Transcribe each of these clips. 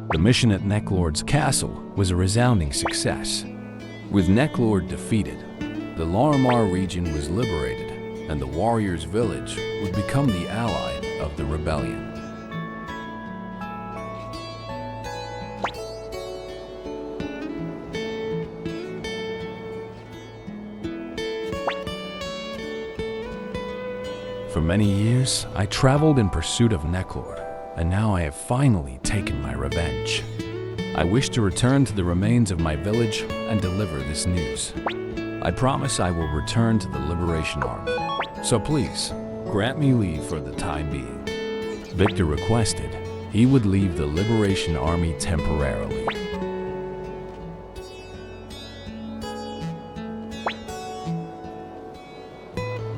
The mission at Necklord's castle was a resounding success. With Necklord defeated, the Larimar region was liberated, and the warriors' village would become the ally of the rebellion. For many years, I traveled in pursuit of Necklord, and now I have finally taken my revenge. I wish to return to the remains of my village and deliver this news. I promise I will return to the Liberation Army, so please, grant me leave for the time being. Victor requested he would leave the Liberation Army temporarily.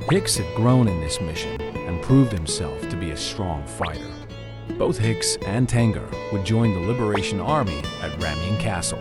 Hicks had grown in this mission and proved himself to be a strong fighter. Both Hicks and Tengar would join the Liberation Army at Gameon Castle.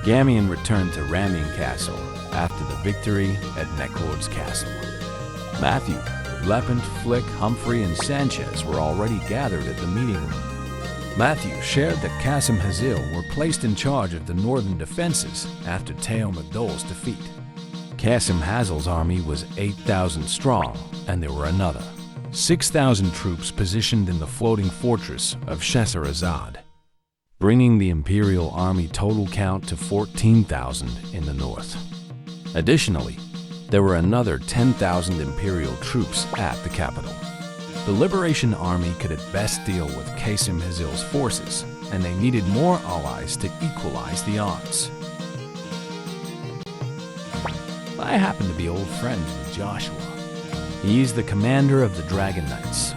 Gameon returned to Gameon Castle after the victory at Necklord's castle. Matthew, Lepant, Flick, Humphrey, and Sanchez were already gathered at the meeting room. Matthew shared that Qasim Hazil were placed in charge of the northern defenses after Teo Madol's defeat. Qasim Hazil's army was 8,000 strong, and there were another 6,000 troops positioned in the floating fortress of Scheherazade, bringing the Imperial Army total count to 14,000 in the north. Additionally, there were another 10,000 Imperial troops at the capital. The Liberation Army could at best deal with Qasim Hazil's forces, and they needed more allies to equalize the odds. I happen to be old friends with Joshua. He is the commander of the Dragon Knights.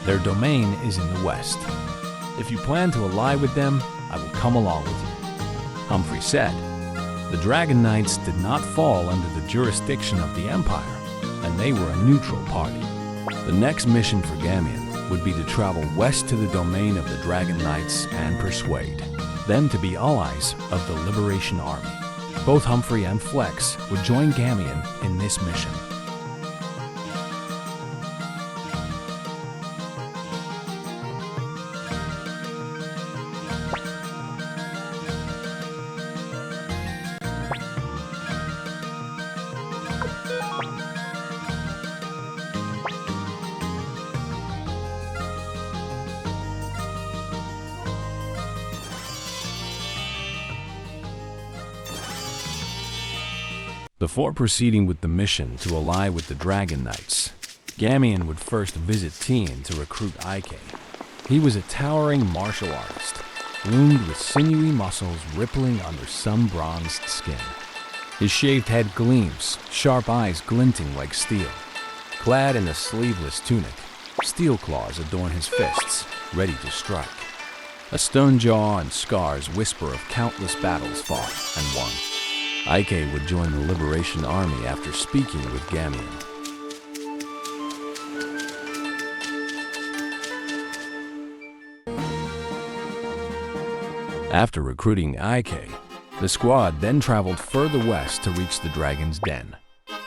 Their domain is in the west. If you plan to ally with them, I will come along with you. Humphrey said, the Dragon Knights did not fall under the jurisdiction of the Empire, and they were a neutral party. The next mission for Gameon would be to travel west to the domain of the Dragon Knights and persuade them to be allies of the Liberation Army. Both Humphrey and Flex would join Gameon in this mission. Before proceeding with the mission to ally with the Dragon Knights, Gameon would first visit Tien to recruit Ike. He was a towering martial artist, loomed with sinewy muscles rippling under sun-bronzed skin. His shaved head gleams, sharp eyes glinting like steel. Clad in a sleeveless tunic, steel claws adorn his fists, ready to strike. A stone jaw and scars whisper of countless battles fought and won. Ike would join the Liberation Army after speaking with Gameon. After recruiting Ike, the squad then traveled further west to reach the Dragon's Den.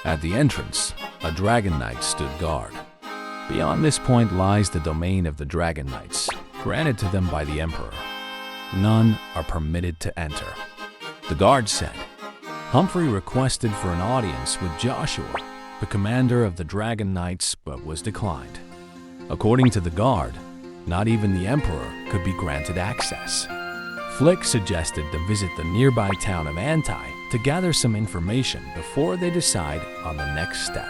At the entrance, a Dragon Knight stood guard. Beyond this point lies the domain of the Dragon Knights, granted to them by the Emperor. None are permitted to enter. The guard said, Humphrey requested for an audience with Joshua, the commander of the Dragon Knights, but was declined. According to the guard, not even the Emperor could be granted access. Flick suggested to visit the nearby town of Anti to gather some information before they decide on the next step.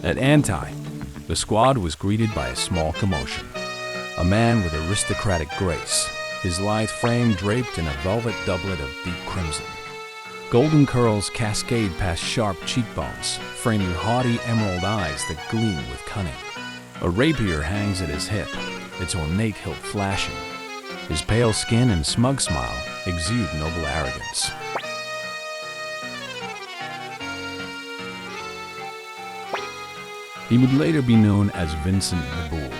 At Anti, the squad was greeted by a small commotion. A man with aristocratic grace, his lithe frame draped in a velvet doublet of deep crimson. Golden curls cascade past sharp cheekbones, framing haughty emerald eyes that gleam with cunning. A rapier hangs at his hip, its ornate hilt flashing. His pale skin and smug smile exude noble arrogance. He would later be known as Vincent the Bull.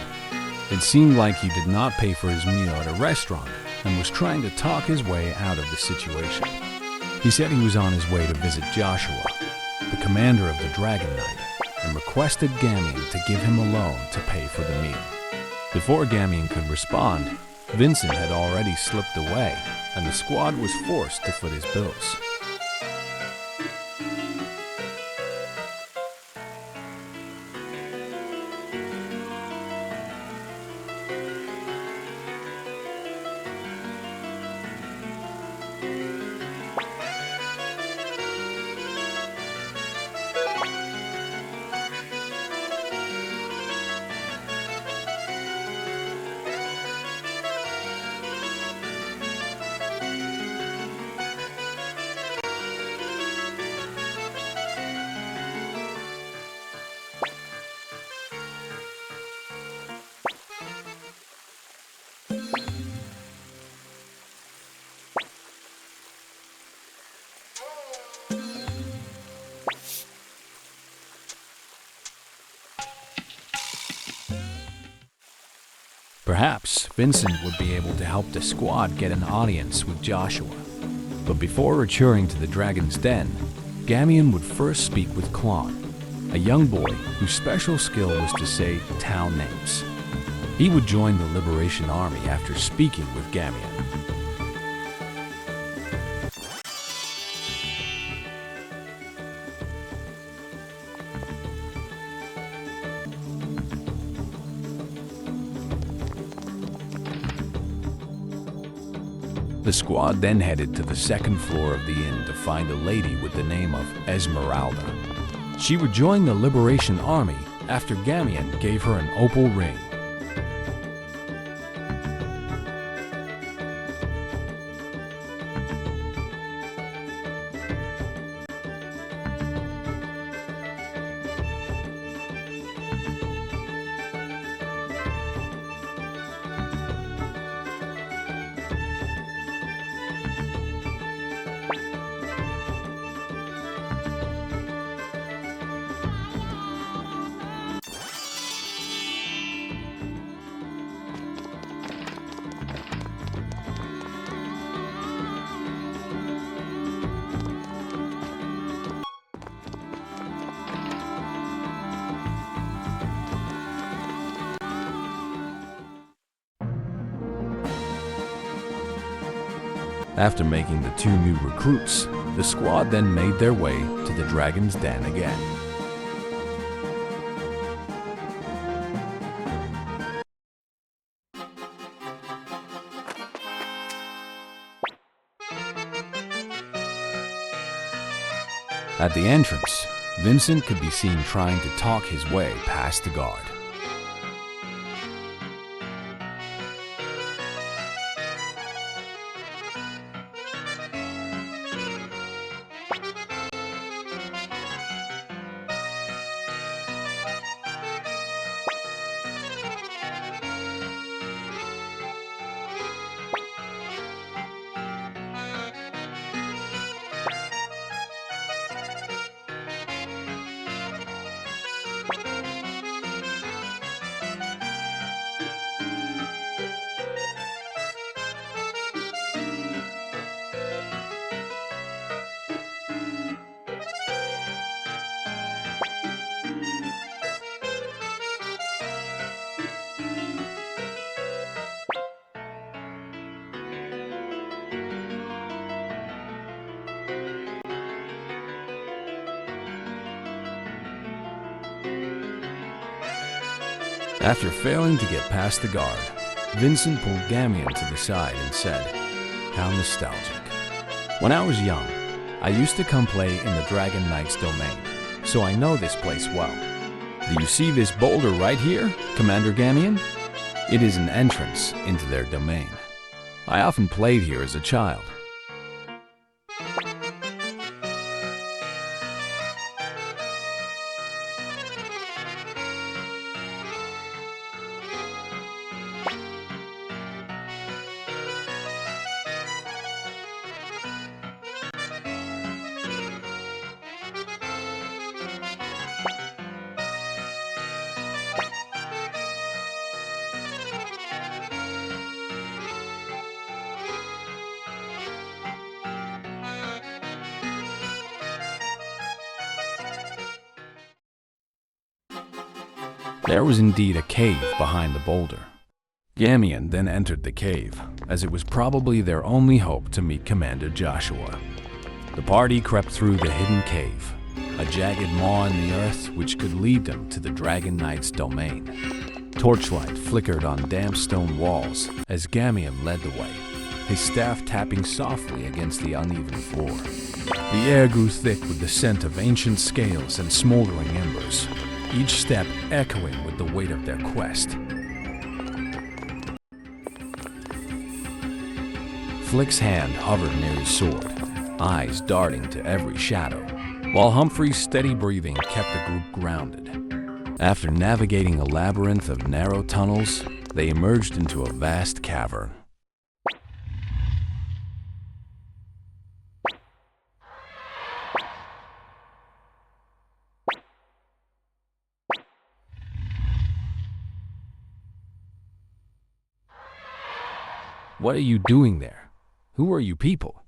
It seemed like he did not pay for his meal at a restaurant and was trying to talk his way out of the situation. He said he was on his way to visit Joshua, the commander of the Dragon Knight, and requested Gameon to give him a loan to pay for the meal. Before Gameon could respond, Vincent had already slipped away, and the squad was forced to foot his bills. Perhaps Vincent would be able to help the squad get an audience with Joshua. But before returning to the Dragon's Den, Gameon would first speak with Klon, a young boy whose special skill was to say town names. He would join the Liberation Army after speaking with Gameon. The squad then headed to the second floor of the inn to find a lady with the name of Esmeralda. She would join the Liberation Army after Gameon gave her an opal ring. After making the two new recruits, the squad then made their way to the Dragon's Den again. At the entrance, Vincent could be seen trying to talk his way past the guard. After failing to get past the guard, Vincent pulled Gameon to the side and said, "How nostalgic. When I was young, I used to come play in the Dragon Knight's domain, so I know this place well. Do you see this boulder right here, Commander Gameon? It is an entrance into their domain. I often played here as a child. There was indeed a cave behind the boulder. Gameon then entered the cave, as it was probably their only hope to meet Commander Joshua. The party crept through the hidden cave, a jagged maw in the earth which could lead them to the Dragon Knight's domain. Torchlight flickered on damp stone walls as Gameon led the way, his staff tapping softly against the uneven floor. The air grew thick with the scent of ancient scales and smoldering embers, each step echoing with the weight of their quest. Flick's hand hovered near his sword, eyes darting to every shadow, while Humphrey's steady breathing kept the group grounded. After navigating a labyrinth of narrow tunnels, they emerged into a vast cavern. What are you doing there? Who are you people?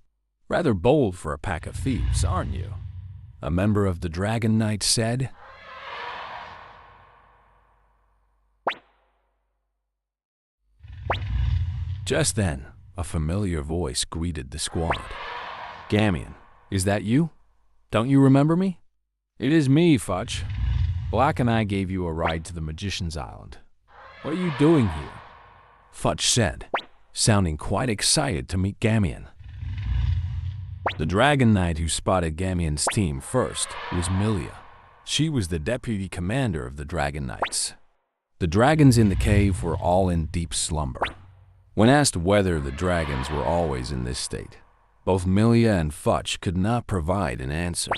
Rather bold for a pack of thieves, aren't you? A member of the Dragon Knight said. Just then, a familiar voice greeted the squad. Gameon, is that you? Don't you remember me? It is me, Fudge. Black and I gave you a ride to the Magician's Island. What are you doing here? Fudge said, sounding quite excited to meet Gameon. The Dragon Knight who spotted Gameon's team first was Milia. She was the deputy commander of the Dragon Knights. The dragons in the cave were all in deep slumber. When asked whether the dragons were always in this state, both Milia and Fudge could not provide an answer.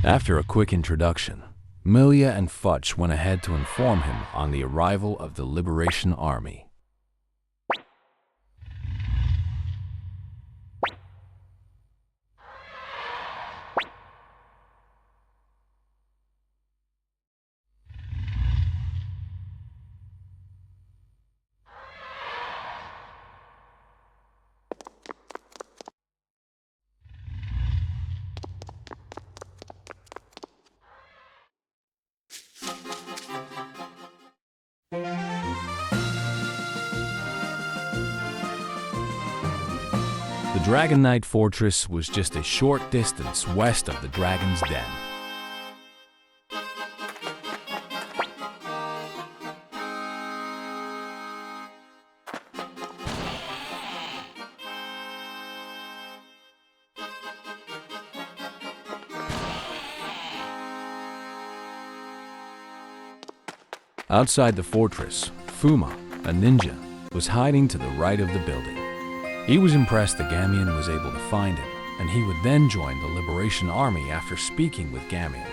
After a quick introduction, Milia and Fudge went ahead to inform him on the arrival of the Liberation Army. The Dragon Knight Fortress was just a short distance west of the Dragon's Den. Outside the fortress, Fuma, a ninja, was hiding to the right of the building. He was impressed that Gameon was able to find him, and he would then join the Liberation Army after speaking with Gameon.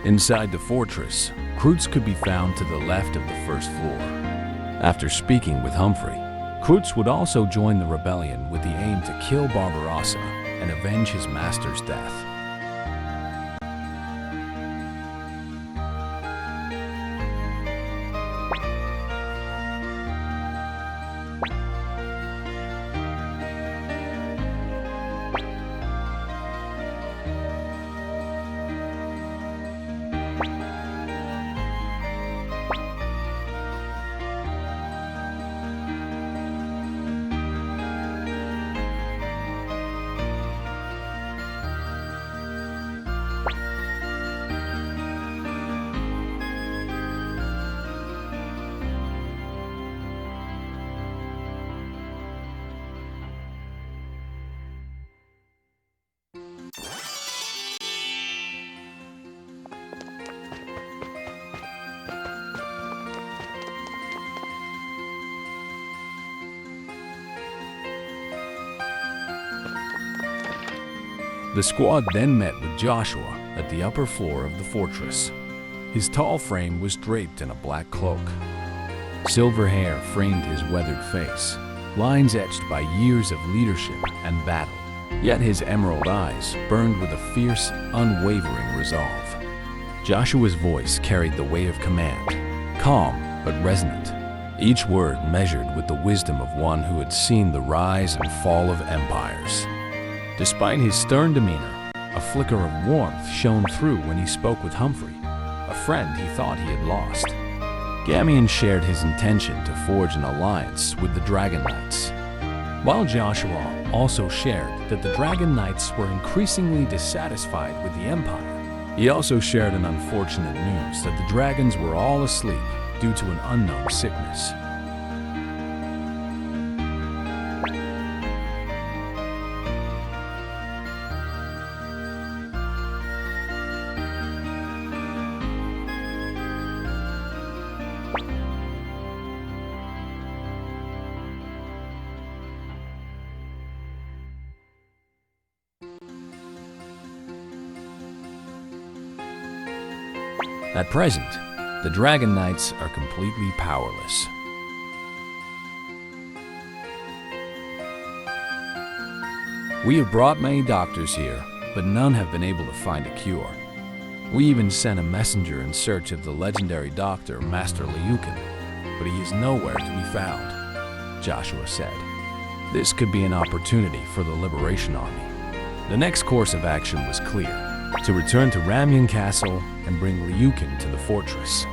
Inside the fortress, Kreutz could be found to the left of the first floor. After speaking with Humphrey, Kreutz would also join the rebellion with the aim to kill Barbarossa and avenge his master's death. The squad then met with Joshua at the upper floor of the fortress. His tall frame was draped in a black cloak. Silver hair framed his weathered face, lines etched by years of leadership and battle. Yet his emerald eyes burned with a fierce, unwavering resolve. Joshua's voice carried the weight of command, calm but resonant, each word measured with the wisdom of one who had seen the rise and fall of empires. Despite his stern demeanor, a flicker of warmth shone through when he spoke with Humphrey, a friend he thought he had lost. Gameon shared his intention to forge an alliance with the Dragon Knights, while Joshua also shared that the Dragon Knights were increasingly dissatisfied with the Empire. He also shared an unfortunate news that the dragons were all asleep due to an unknown sickness. At present, the Dragon Knights are completely powerless. We have brought many doctors here, but none have been able to find a cure. We even sent a messenger in search of the legendary doctor, Master Liukan, but he is nowhere to be found, Joshua said. This could be an opportunity for the Liberation Army. The next course of action was clear: to return to Gameon Castle and bring Liukan to the fortress.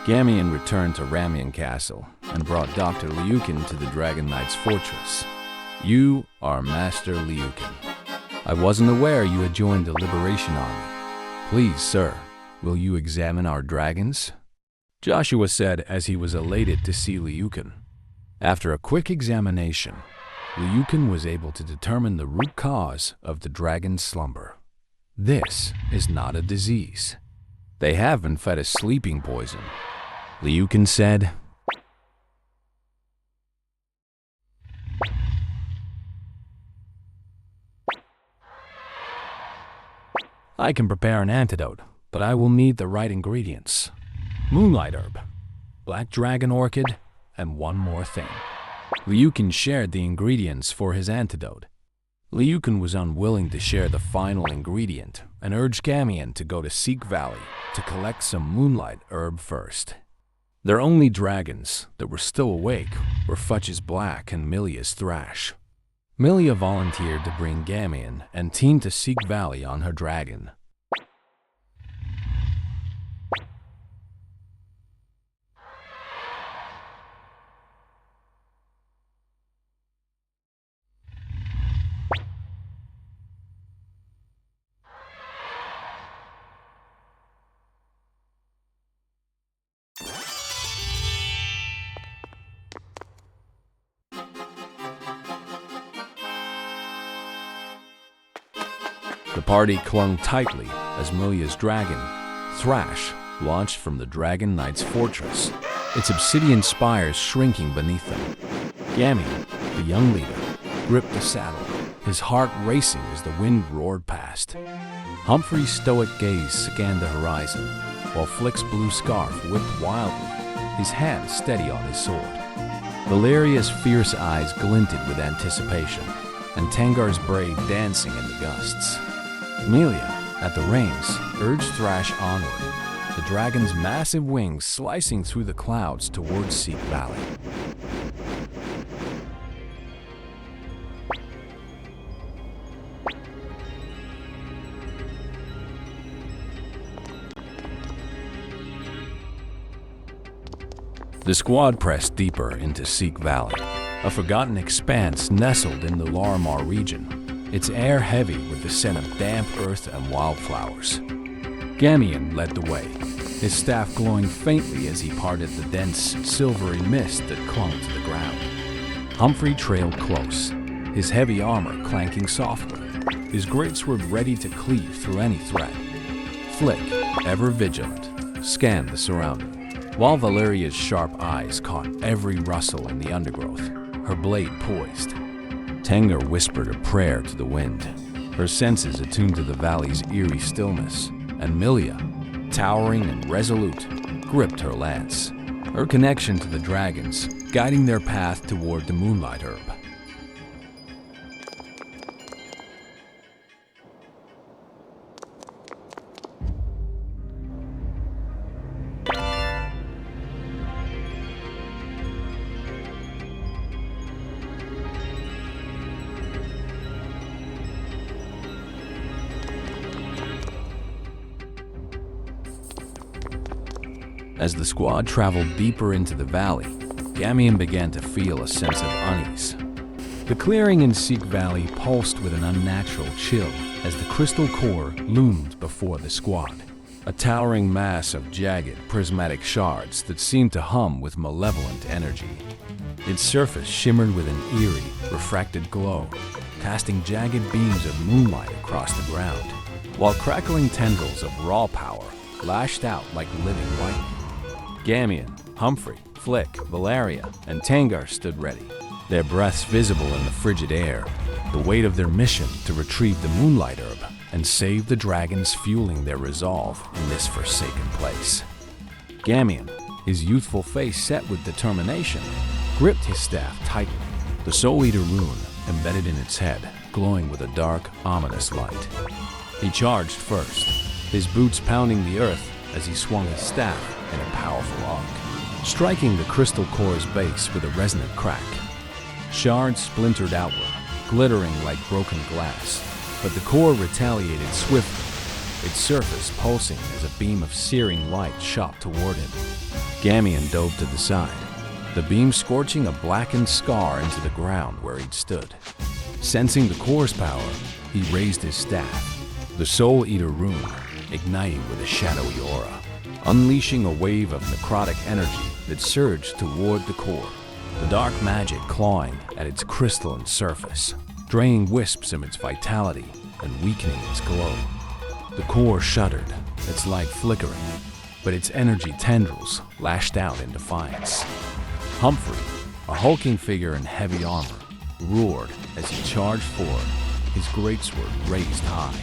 Gameon returned to Gameon Castle and brought Doctor Liukan to the Dragon Knight's fortress. You are Master Liukan. I wasn't aware you had joined the Liberation Army. Please, sir, will you examine our dragons? Joshua said as he was elated to see Liukan. After a quick examination, Liukan was able to determine the root cause of the dragon's slumber. This is not a disease. They have been fed a sleeping poison, Liukan said. I can prepare an antidote, but I will need the right ingredients. Moonlight Herb, Black Dragon Orchid, and one more thing. Liukan shared the ingredients for his antidote. Liukan was unwilling to share the final ingredient and urged Gameon to go to Seek Valley to collect some Moonlight Herb first. Their only dragons that were still awake were Futch's Black and Milia's Thrash. Milia volunteered to bring Gameon and team to Seek Valley on her dragon. The party clung tightly as Milia's dragon, Thrash, launched from the Dragon Knight's fortress, its obsidian spires shrinking beneath them. Gameon, the young leader, gripped the saddle, his heart racing as the wind roared past. Humphrey's stoic gaze scanned the horizon, while Flick's blue scarf whipped wildly, his hand steady on his sword. Valeria's fierce eyes glinted with anticipation, and Tengar's braid dancing in the gusts. Melia, at the reins, urged Thrash onward, the dragon's massive wings slicing through the clouds towards Seek Valley. The squad pressed deeper into Seek Valley, a forgotten expanse nestled in the Larimar region, its air heavy with the scent of damp earth and wildflowers. Gameon led the way, his staff glowing faintly as he parted the dense, silvery mist that clung to the ground. Humphrey trailed close, his heavy armor clanking softly, his greatsword ready to cleave through any threat. Flick, ever vigilant, scanned the surroundings, while Valeria's sharp eyes caught every rustle in the undergrowth, her blade poised. Tengar whispered a prayer to the wind, her senses attuned to the valley's eerie stillness, and Melia, towering and resolute, gripped her lance, her connection to the dragons, guiding their path toward the Moonlight Herb. As the squad traveled deeper into the valley, Gameon began to feel a sense of unease. The clearing in Seek Valley pulsed with an unnatural chill as the crystal core loomed before the squad, a towering mass of jagged, prismatic shards that seemed to hum with malevolent energy. Its surface shimmered with an eerie, refracted glow, casting jagged beams of moonlight across the ground, while crackling tendrils of raw power lashed out like living lightning. Gameon, Humphrey, Flick, Valeria, and Tengar stood ready, their breaths visible in the frigid air, the weight of their mission to retrieve the Moonlight Herb and save the dragons fueling their resolve in this forsaken place. Gameon, his youthful face set with determination, gripped his staff tightly, the Soul Eater rune embedded in its head, glowing with a dark, ominous light. He charged first, his boots pounding the earth as he swung his staff in a powerful arc, striking the crystal core's base with a resonant crack. Shards splintered outward, glittering like broken glass, but the core retaliated swiftly, its surface pulsing as a beam of searing light shot toward him. Gameon dove to the side, the beam scorching a blackened scar into the ground where he'd stood. Sensing the core's power, he raised his staff, the Soul Eater rune igniting with a shadowy aura, unleashing a wave of necrotic energy that surged toward the core, the dark magic clawing at its crystalline surface, draining wisps of its vitality and weakening its glow. The core shuddered, its light flickering, but its energy tendrils lashed out in defiance. Humphrey, a hulking figure in heavy armor, roared as he charged forward, his greatsword raised high.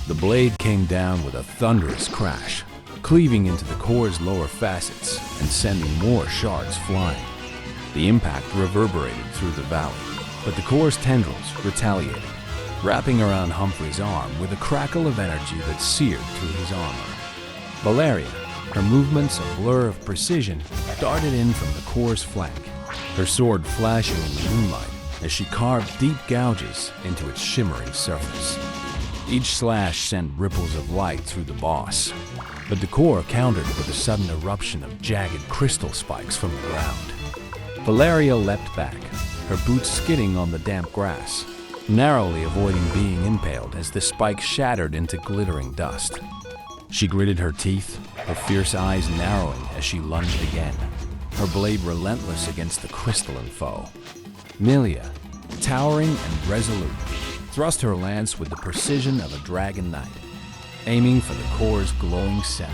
The blade came down with a thunderous crash, cleaving into the core's lower facets and sending more shards flying. The impact reverberated through the valley, but the core's tendrils retaliated, wrapping around Humphrey's arm with a crackle of energy that seared through his armor. Valeria, her movements a blur of precision, darted in from the core's flank, her sword flashing in the moonlight as she carved deep gouges into its shimmering surface. Each slash sent ripples of light through the boss, but the core countered with a sudden eruption of jagged crystal spikes from the ground. Valeria leapt back, her boots skidding on the damp grass, narrowly avoiding being impaled as the spikes shattered into glittering dust. She gritted her teeth, her fierce eyes narrowing as she lunged again, her blade relentless against the crystalline foe. Melia, towering and resolute, thrust her lance with the precision of a dragon knight, aiming for the core's glowing center.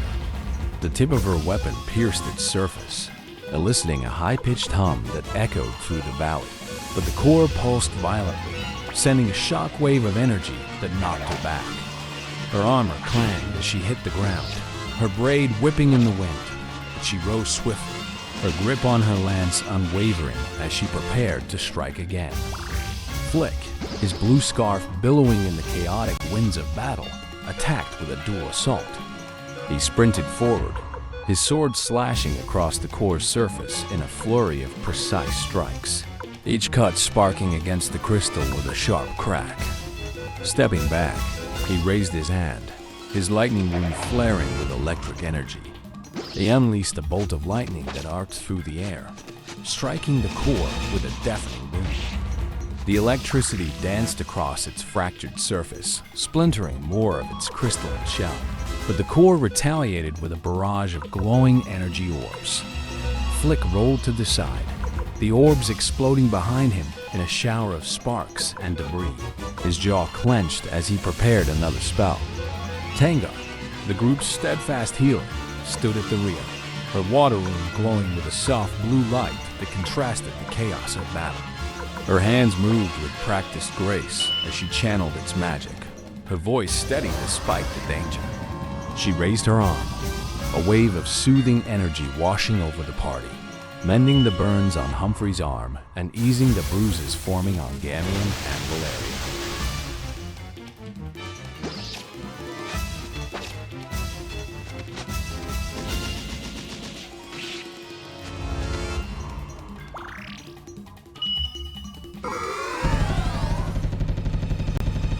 The tip of her weapon pierced its surface, eliciting a high-pitched hum that echoed through the valley. But the core pulsed violently, sending a shock-wave of energy that knocked her back. Her armor clanged as she hit the ground, her braid whipping in the wind, but she rose swiftly, her grip on her lance unwavering as she prepared to strike again. Flick, his blue scarf billowing in the chaotic winds of battle, attacked with a dual assault. He sprinted forward, his sword slashing across the core's surface in a flurry of precise strikes, each cut sparking against the crystal with a sharp crack. Stepping back, he raised his hand, his lightning wound flaring with electric energy. He unleashed a bolt of lightning that arced through the air, striking the core with a deafening boom. The electricity danced across its fractured surface, splintering more of its crystalline shell. But the core retaliated with a barrage of glowing energy orbs. Flick rolled to the side, the orbs exploding behind him in a shower of sparks and debris. His jaw clenched as he prepared another spell. Tenga, the group's steadfast healer, stood at the rear, her water rune glowing with a soft blue light that contrasted the chaos of battle. Her hands moved with practiced grace as she channeled its magic, her voice steady despite the danger. She raised her arm, a wave of soothing energy washing over the party, mending the burns on Humphrey's arm and easing the bruises forming on Gameon and Valeria.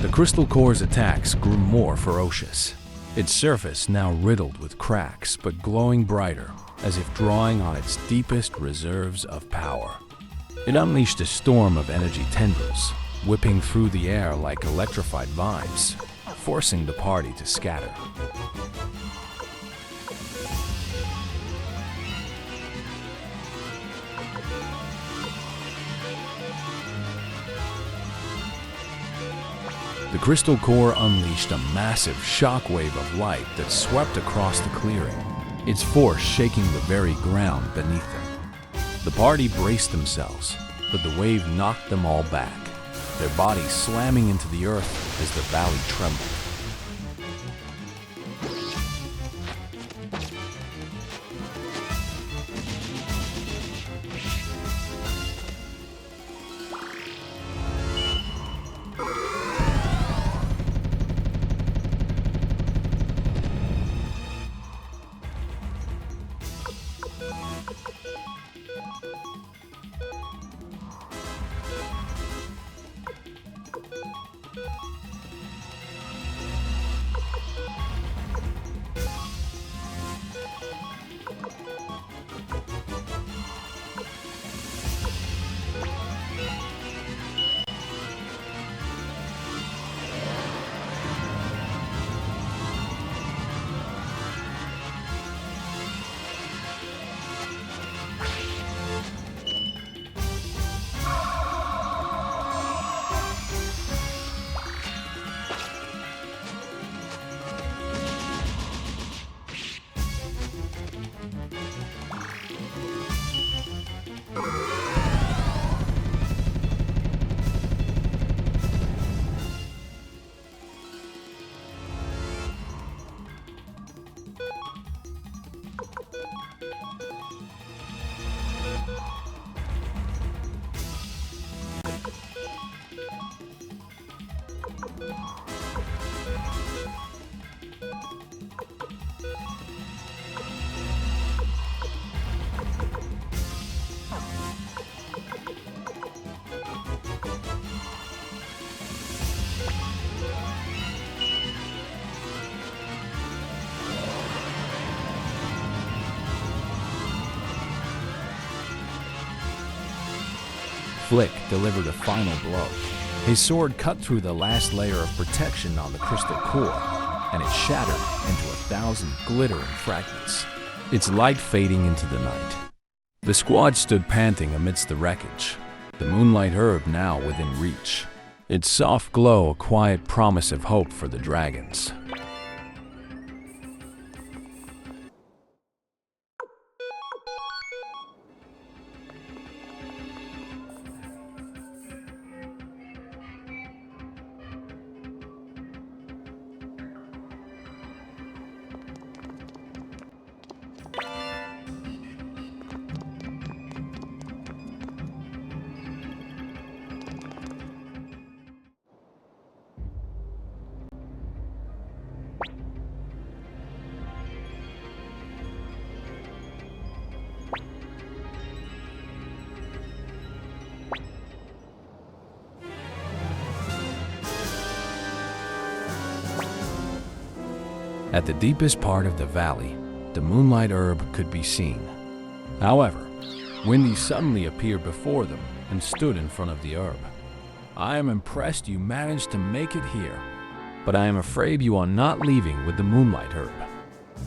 The crystal core's attacks grew more ferocious, its surface now riddled with cracks but glowing brighter, as if drawing on its deepest reserves of power. It unleashed a storm of energy tendrils, whipping through the air like electrified vines, forcing the party to scatter. The crystal core unleashed a massive shockwave of light that swept across the clearing, its force shaking the very ground beneath them. The party braced themselves, but the wave knocked them all back, their bodies slamming into the earth as the valley trembled. Flick delivered a final blow. His sword cut through the last layer of protection on the crystal core, and it shattered into 1,000 glittering fragments, its light fading into the night. The squad stood panting amidst the wreckage, the Moonlight Herb now within reach, its soft glow a quiet promise of hope for the dragons. At the deepest part of the valley, the Moonlight Herb could be seen. However, Wendy suddenly appeared before them and stood in front of the herb. "I am impressed you managed to make it here, but I am afraid you are not leaving with the Moonlight Herb,"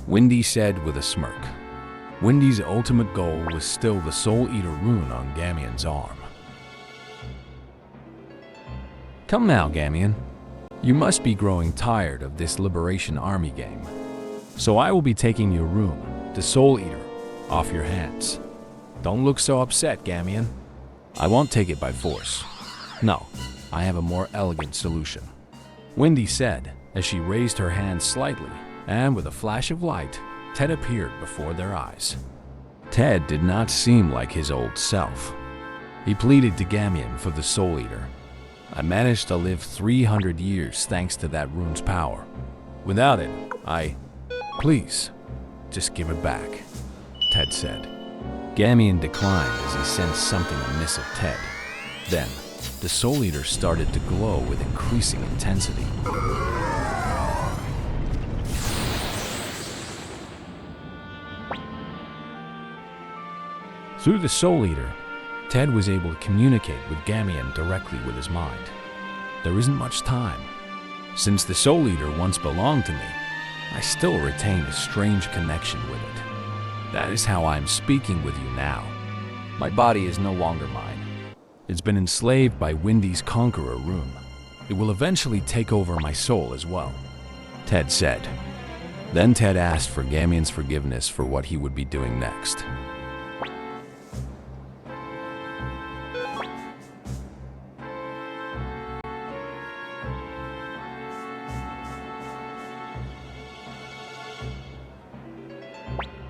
Wendy said with a smirk. Wendy's ultimate goal was still the Soul Eater rune on Gameon's arm. "Come now, Gameon. You must be growing tired of this Liberation Army game. So I will be taking your rune, the Soul Eater, off your hands. Don't look so upset, Gameon. I won't take it by force. No, I have a more elegant solution," Wendy said as she raised her hand slightly, and with a flash of light, Ted appeared before their eyes. Ted did not seem like his old self. He pleaded to Gameon for the Soul Eater. "I managed to live 300 years thanks to that rune's power. Without it, Please, just give it back," Ted said. Gameon declined as he sensed something amiss of Ted. Then, the Soul Eater started to glow with increasing intensity. Through the Soul Eater, Ted was able to communicate with Gameon directly with his mind. "There isn't much time. Since the Soul Eater once belonged to me, I still retain a strange connection with it. That is how I am speaking with you now. My body is no longer mine. It's been enslaved by Wendy's Conqueror rune. It will eventually take over my soul as well," Ted said. Then Ted asked for Gameon's forgiveness for what he would be doing next.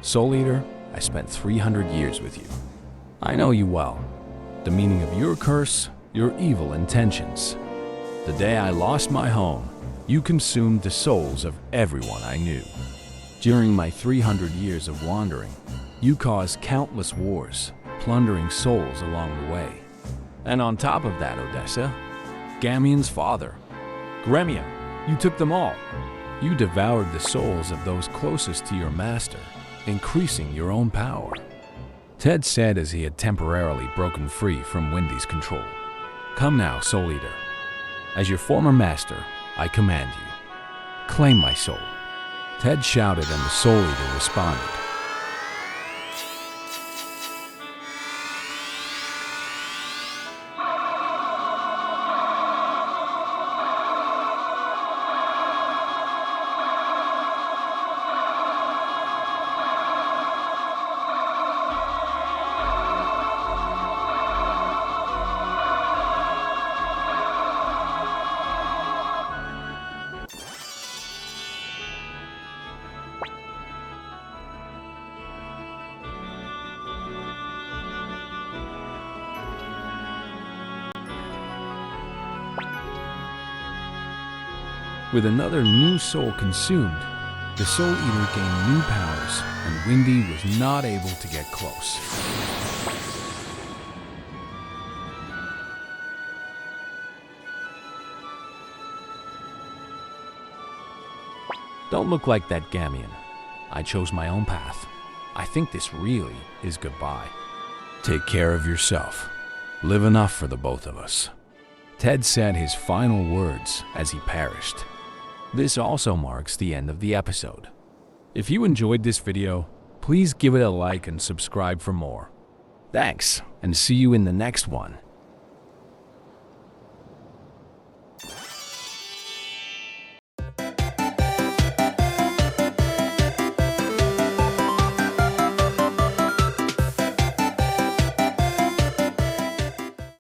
"Soul Eater, I spent 300 years with you. I know you well. The meaning of your curse, your evil intentions. The day I lost my home, you consumed the souls of everyone I knew. During my 300 years of wandering, you caused countless wars, plundering souls along the way. And on top of that, Odessa, Gameon's father, Gameon, you took them all. You devoured the souls of those closest to your master, increasing your own power," Ted said as he had temporarily broken free from Wendy's control. "Come now, Soul Eater. As your former master, I command you. Claim my soul," Ted shouted, and the Soul Eater responded. With another new soul consumed, the Soul Eater gained new powers, and Wendy was not able to get close. "Don't look like that, Gameon. I chose my own path. I think this really is goodbye. Take care of yourself. Live enough for the both of us," Ted said his final words as he perished. This also marks the end of the episode. If you enjoyed this video, please give it a like and subscribe for more. Thanks, and see you in the next one.